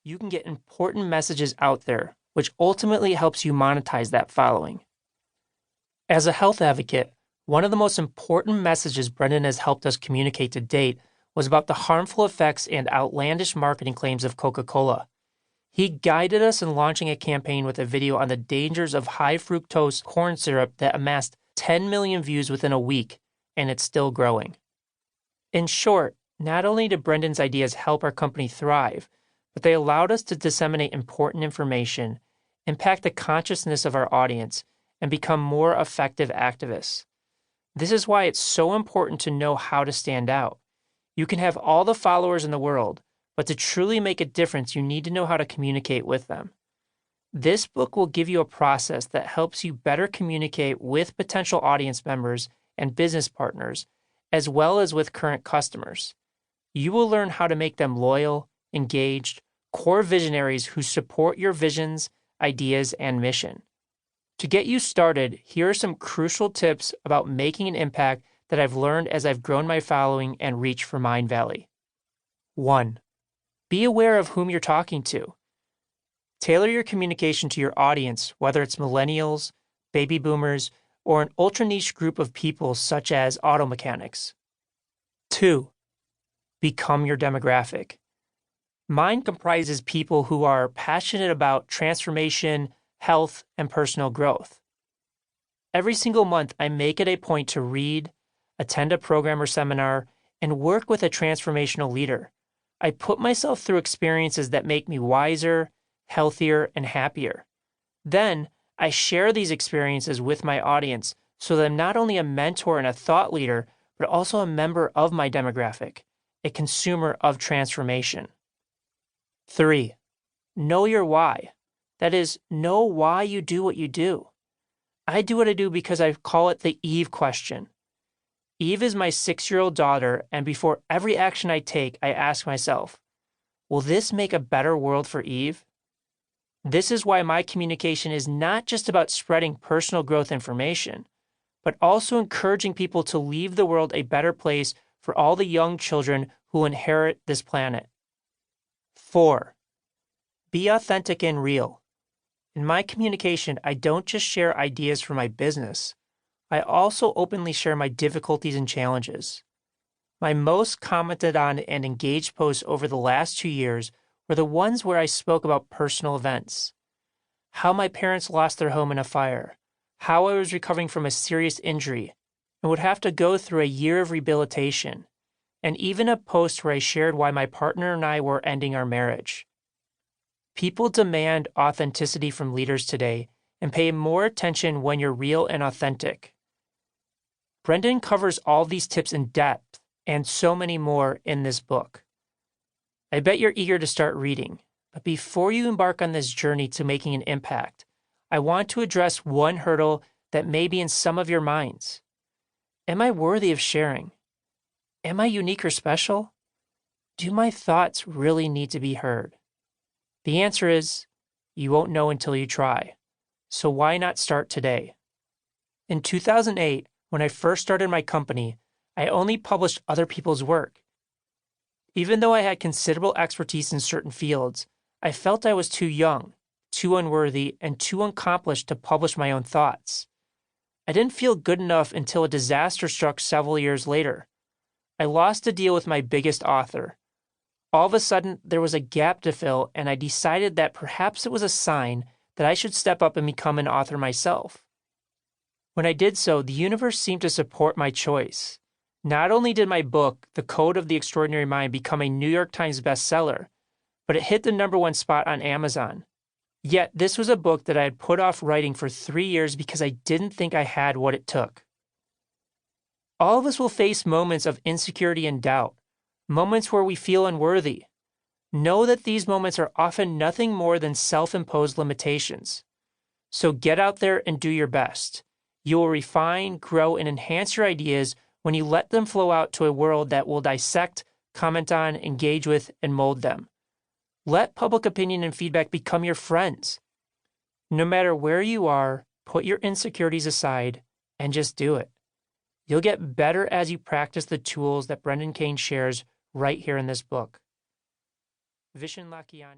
you can get important messages out there, which ultimately helps you monetize that following. As a health advocate, one of the most important messages Brendan has helped us communicate to date was about the harmful effects and outlandish marketing claims of Coca-Cola. He guided us in launching a campaign with a video on the dangers of high fructose corn syrup that amassed 10 million views within a week, and it's still growing. In short, not only did Brendan's ideas help our company thrive, but they allowed us to disseminate important information, impact the consciousness of our audience, and become more effective activists. This is why it's so important to know how to stand out. You can have all the followers in the world, but to truly make a difference, you need to know how to communicate with them. This book will give you a process that helps you better communicate with potential audience members and business partners, as well as with current customers. You will learn how to make them loyal, engaged, core visionaries who support your visions, ideas, and mission. To get you started, here are some crucial tips about making an impact that I've learned as I've grown my following and reach for Mindvalley. 1. Be aware of whom you're talking to. Tailor your communication to your audience, whether it's millennials, baby boomers, or an ultra-niche group of people such as auto mechanics. 2. Become your demographic. Mine comprises people who are passionate about transformation, health, and personal growth. Every single month, I make it a point to read, attend a program or seminar, and work with a transformational leader. I put myself through experiences that make me wiser, healthier, and happier. Then, I share these experiences with my audience so that I'm not only a mentor and a thought leader, but also a member of my demographic, a consumer of transformation. 3. Know your why. That is, know why you do what you do. I do what I do because I call it the Eve question. Eve is my 6-year-old daughter, and before every action I take, I ask myself, will this make a better world for Eve? This is why my communication is not just about spreading personal growth information, but also encouraging people to leave the world a better place for all the young children who inherit this planet. 4. Be authentic and real. In my communication, I don't just share ideas for my business. I also openly share my difficulties and challenges. My most commented on and engaged posts over the last 2 years were the ones where I spoke about personal events. How my parents lost their home in a fire, how I was recovering from a serious injury and would have to go through a year of rehabilitation, and even a post where I shared why my partner and I were ending our marriage. People demand authenticity from leaders today and pay more attention when you're real and authentic. Brendan covers all these tips in depth and so many more in this book. I bet you're eager to start reading, but before you embark on this journey to making an impact, I want to address one hurdle that may be in some of your minds. Am I worthy of sharing? Am I unique or special? Do my thoughts really need to be heard? The answer is, you won't know until you try. So why not start today? In 2008, when I first started my company, I only published other people's work. Even though I had considerable expertise in certain fields, I felt I was too young, too unworthy, and too accomplished to publish my own thoughts. I didn't feel good enough until a disaster struck several years later. I lost a deal with my biggest author. All of a sudden, there was a gap to fill, and I decided that perhaps it was a sign that I should step up and become an author myself. When I did so, the universe seemed to support my choice. Not only did my book, The Code of the Extraordinary Mind, become a New York Times bestseller, but it hit the #1 spot on Amazon. Yet, this was a book that I had put off writing for 3 years because I didn't think I had what it took. All of us will face moments of insecurity and doubt, moments where we feel unworthy. Know that these moments are often nothing more than self-imposed limitations. So get out there and do your best. You will refine, grow, and enhance your ideas when you let them flow out to a world that will dissect, comment on, engage with, and mold them. Let public opinion and feedback become your friends. No matter where you are, put your insecurities aside and just do it. You'll get better as you practice the tools that Brendan Kane shares right here in this book. Vishen Lakiani.